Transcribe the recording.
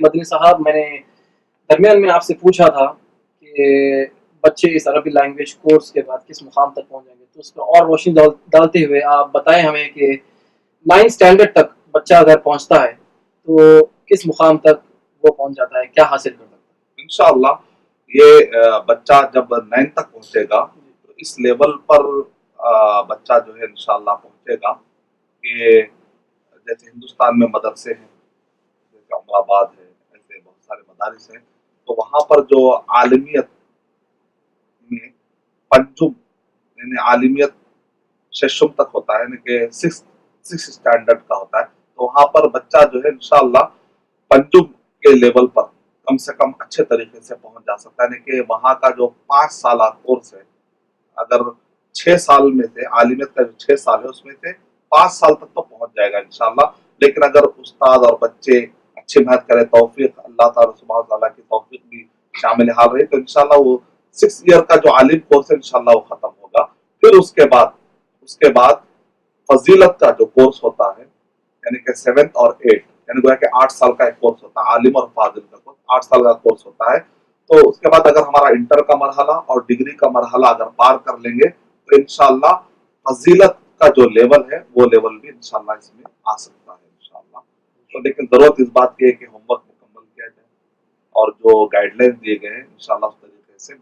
مدنی صاحب، میں نے درمیان میں آپ سے پوچھا تھا کہ بچے اس عربی لینگویج کورس کے بعد کس مقام تک پہنچ جائیں گے، تو اس پر اور روشنی ڈالتے ہوئے آپ بتائیں ہمیں کہ 9 اسٹینڈرڈ تک بچہ اگر پہنچتا ہے تو کس مقام تک وہ پہنچ جاتا ہے، کیا حاصل کر سکتا ہے؟ انشاءاللہ یہ بچہ جب 9 تک پہنچے گا تو اس لیول پر بچہ جو ہے انشاءاللہ پہنچے گا کہ جیسے ہندوستان میں مدرسے ہیں، جیسے عمر آباد ہے، ایسے بہت سارے مدارس ہیں، تو وہاں پر جو عالمیت میں پنجم یعنی عالمیت ششم تک ہوتا ہے، یعنی کہ سکس اسٹینڈرڈ کا ہوتا ہے، تو وہاں پر بچہ جو ہے انشاءاللہ پنجم کے لیول پر کم سے کم اچھے طریقے سے پہنچ جا سکتا ہے، یعنی کہ وہاں کا جو 5 سالہ کورس ہے، اگر 6 سال میں سے عالمیت کا جو 6 سال ہے اس میں سے 5 سال تک تو پہنچ جائے گا انشاءاللہ. لیکن اگر استاد اور بچے اچھی محنت کرے، توفیق اللہ تعالیٰ سبحانہ تعالیٰ کی توفیق بھی شامل حال رہی، تو انشاءاللہ وہ 6 ایئر کا جو عالم کورس ہے انشاءاللہ وہ ختم ہوگا. پھر اس کے بعد فضیلت کا جو کورس ہوتا ہے، یعنی کہ 7 اور 8، یعنی گویا کہ 8 سال کا ایک کورس ہوتا ہے، عالم اور فاضل کا کورس 8 سال کا کورس ہوتا ہے. تو اس کے بعد اگر ہمارا انٹر کا مرحلہ اور ڈگری کا مرحلہ اگر پار کر لیں گے تو انشاءاللہ فضیلت کا جو لیول ہے وہ لیول بھی انشاءاللہ اس میں آ سکتا ہے انشاءاللہ. تو لیکن ضرورت اس بات کی ہے کہ ہوم ورک مکمل کیا جائے اور جو گائیڈ لائن دیے گئے ہیں انشاءاللہ اس طریقے سے